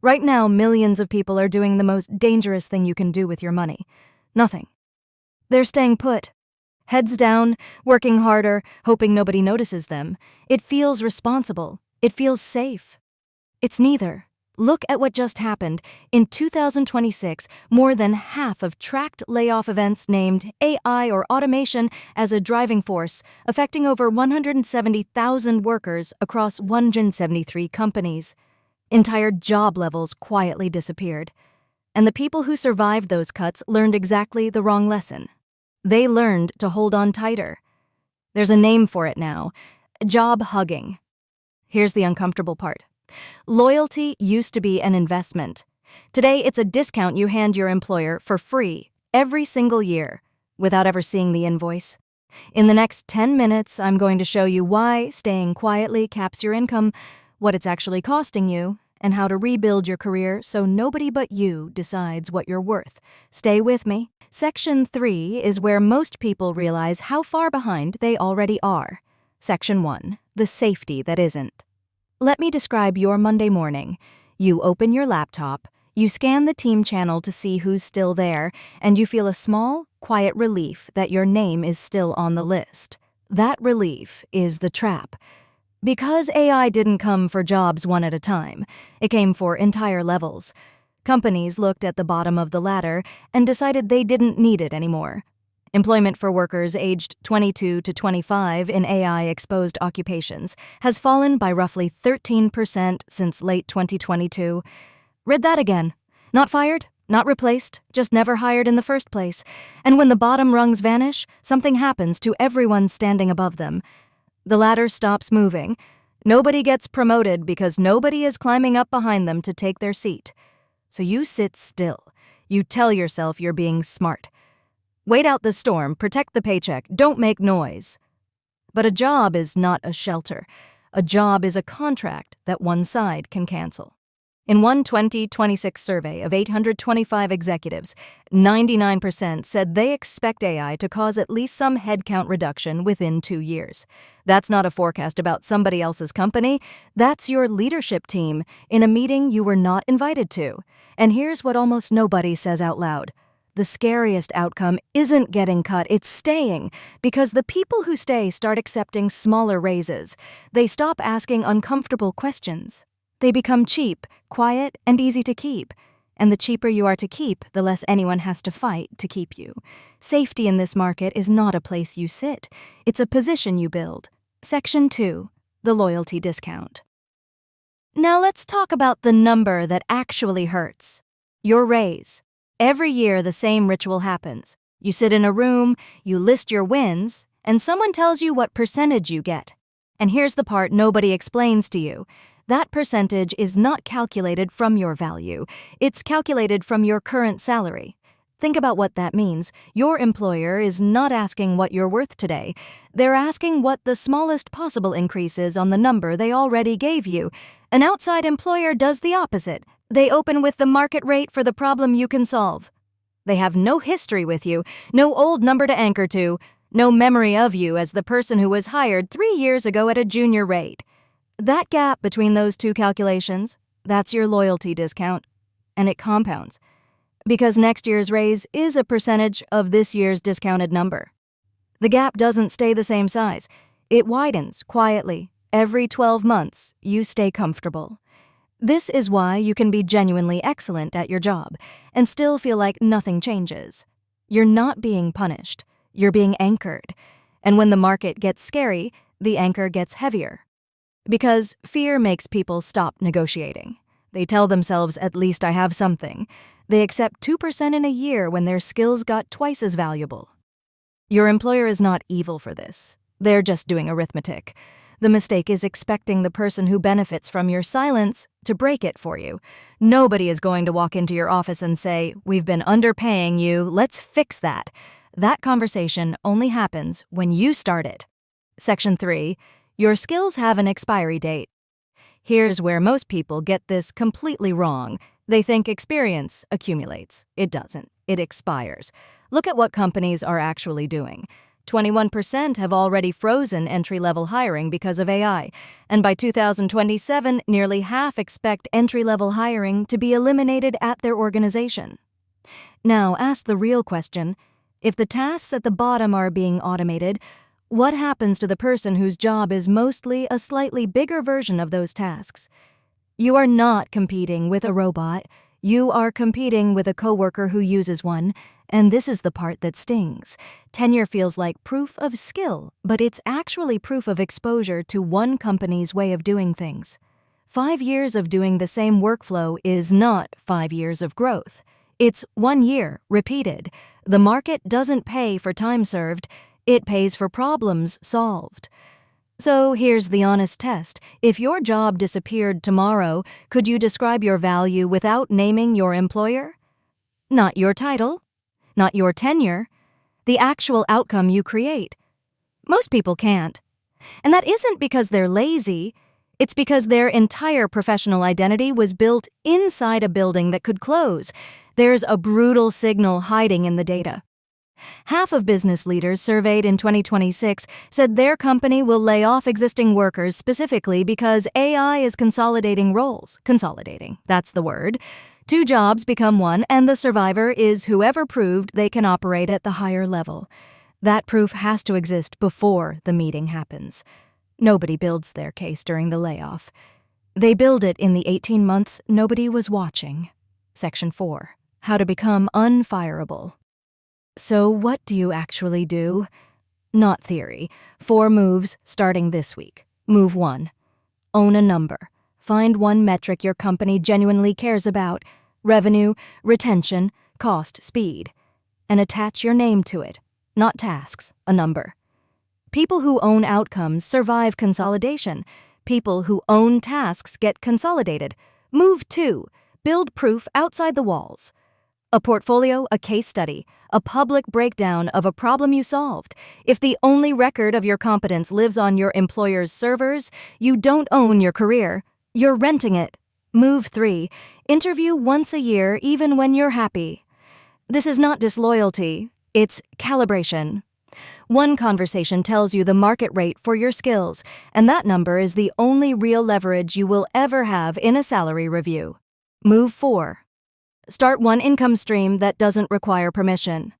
Right now, millions of people are doing the most dangerous thing you can do with your money. Nothing. They're staying put. Heads down, working harder, hoping nobody notices them. It feels responsible. It feels safe. It's neither. Look at what just happened. In 2026, more than half of tracked layoff events named AI or automation as a driving force, affecting over 170,000 workers across 173 companies. Entire job levels quietly disappeared. And the people who survived those cuts learned exactly the wrong lesson. They learned to hold on tighter. There's a name for it now: job hugging. Here's the uncomfortable part. Loyalty used to be an investment. Today, it's a discount you hand your employer for free every single year without ever seeing the invoice. In the next 10 minutes, I'm going to show you why staying quietly caps your income, what it's actually costing you, and how to rebuild your career so nobody but you decides what you're worth. Stay with me. Section 3 is where most people realize how far behind they already are. Section 1, the safety that isn't. Let me describe your Monday morning. You open your laptop, you scan the team channel to see who's still there, and you feel a small, quiet relief that your name is still on the list. That relief is the trap. Because AI didn't come for jobs one at a time, it came for entire levels. Companies looked at the bottom of the ladder and decided they didn't need it anymore. Employment for workers aged 22 to 25 in AI-exposed occupations has fallen by roughly 13% since late 2022. Read that again. Not fired, not replaced, just never hired in the first place. And when the bottom rungs vanish, something happens to everyone standing above them. The ladder stops moving. Nobody gets promoted because nobody is climbing up behind them to take their seat. So you sit still. You tell yourself you're being smart. Wait out the storm, protect the paycheck, don't make noise. But a job is not a shelter. A job is a contract that one side can cancel. In one 2026 survey of 825 executives, 99% said they expect AI to cause at least some headcount reduction within 2 years. That's not a forecast about somebody else's company. That's your leadership team in a meeting you were not invited to. And here's what almost nobody says out loud. The scariest outcome isn't getting cut, it's staying, because the people who stay start accepting smaller raises. They stop asking uncomfortable questions. They become cheap, quiet, and easy to keep. And the cheaper you are to keep, the less anyone has to fight to keep you. Safety in this market is not a place you sit. It's a position you build. Section 2, the loyalty discount. Now let's talk about the number that actually hurts. Your raise. Every year, the same ritual happens. You sit in a room, you list your wins, and someone tells you what percentage you get. And here's the part nobody explains to you. That percentage is not calculated from your value. It's calculated from your current salary. Think about what that means. Your employer is not asking what you're worth today. They're asking what the smallest possible increase is on the number they already gave you. An outside employer does the opposite. They open with the market rate for the problem you can solve. They have no history with you, no old number to anchor to, no memory of you as the person who was hired 3 years ago at a junior rate. That gap between those two calculations, that's your loyalty discount. And it compounds. Because next year's raise is a percentage of this year's discounted number. The gap doesn't stay the same size. It widens quietly. Every 12 months, you stay comfortable. This is why you can be genuinely excellent at your job and still feel like nothing changes. You're not being punished. You're being anchored. And when the market gets scary, the anchor gets heavier. Because fear makes people stop negotiating. They tell themselves, at least I have something. They accept 2% in a year when their skills got twice as valuable. Your employer is not evil for this. They're just doing arithmetic. The mistake is expecting the person who benefits from your silence to break it for you. Nobody is going to walk into your office and say, "We've been underpaying you, let's fix that." That conversation only happens when you start it. Section 3, your skills have an expiry date. Here's where most people get this completely wrong. They think experience accumulates. It doesn't. It expires. Look at what companies are actually doing. 21% have already frozen entry-level hiring because of AI, and by 2027, nearly half expect entry-level hiring to be eliminated at their organization. Now, ask the real question. If the tasks at the bottom are being automated, what happens to the person whose job is mostly a slightly bigger version of those tasks? You are not competing with a robot. You are competing with a coworker who uses one, and this is the part that stings. Tenure feels like proof of skill, but it's actually proof of exposure to one company's way of doing things. 5 years of doing the same workflow is not 5 years of growth. It's 1 year, repeated. The market doesn't pay for time served, it pays for problems solved. So here's the honest test. If your job disappeared tomorrow, could you describe your value without naming your employer? Not your title, not your tenure, the actual outcome you create. Most people can't. And that isn't because they're lazy. It's because their entire professional identity was built inside a building that could close. There's a brutal signal hiding in the data. Half of business leaders surveyed in 2026 said their company will lay off existing workers specifically because AI is consolidating roles. Consolidating, that's the word. 2 jobs become one, and the survivor is whoever proved they can operate at the higher level. That proof has to exist before the meeting happens. Nobody builds their case during the layoff. They build it in the 18 months nobody was watching. Section 4. How to Become Un-Fireable. So what do you actually do? Not theory. 4 moves starting this week. Move 1. Own a number. Find one metric your company genuinely cares about. Revenue, retention, cost, speed. And attach your name to it. Not tasks, a number. People who own outcomes survive consolidation. People who own tasks get consolidated. Move 2. Build proof outside the walls. A portfolio, a case study, a public breakdown of a problem you solved. If the only record of your competence lives on your employer's servers, you don't own your career. You're renting it. Move 3. Interview once a year even when you're happy. This is not disloyalty. It's calibration. One conversation tells you the market rate for your skills, and that number is the only real leverage you will ever have in a salary review. Move 4. Start one income stream that doesn't require permission.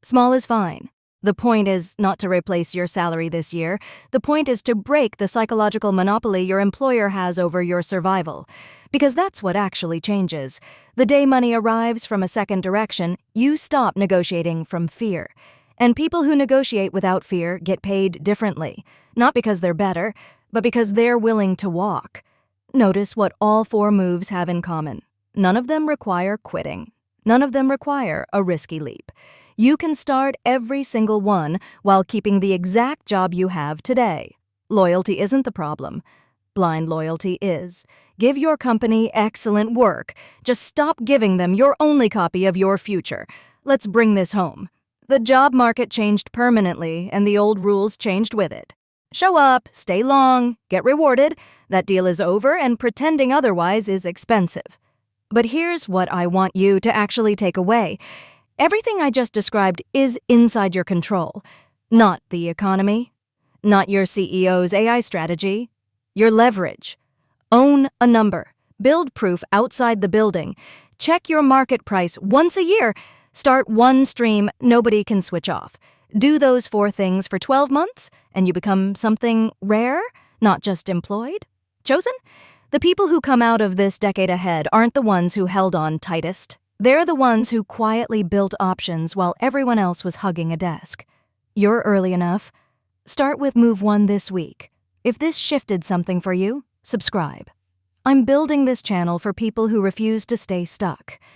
Small is fine. The point is not to replace your salary this year. The point is to break the psychological monopoly your employer has over your survival. Because that's what actually changes. The day money arrives from a second direction, you stop negotiating from fear. And people who negotiate without fear get paid differently. Not because they're better, but because they're willing to walk. Notice what all 4 moves have in common. None of them require quitting. None of them require a risky leap. You can start every single one while keeping the exact job you have today. Loyalty isn't the problem. Blind loyalty is. Give your company excellent work. Just stop giving them your only copy of your future. Let's bring this home. The job market changed permanently, and the old rules changed with it. Show up, stay long, get rewarded. That deal is over, and pretending otherwise is expensive. But here's what I want you to actually take away. Everything I just described is inside your control. Not the economy. Not your CEO's AI strategy. Your leverage. Own a number. Build proof outside the building. Check your market price once a year. Start one stream nobody can switch off. Do those 4 things for 12 months, and you become something rare, not just employed. Chosen? The people who come out of this decade ahead aren't the ones who held on tightest. They're the ones who quietly built options while everyone else was hugging a desk. You're early enough. Start with Move 1 this week. If this shifted something for you, subscribe. I'm building this channel for people who refuse to stay stuck.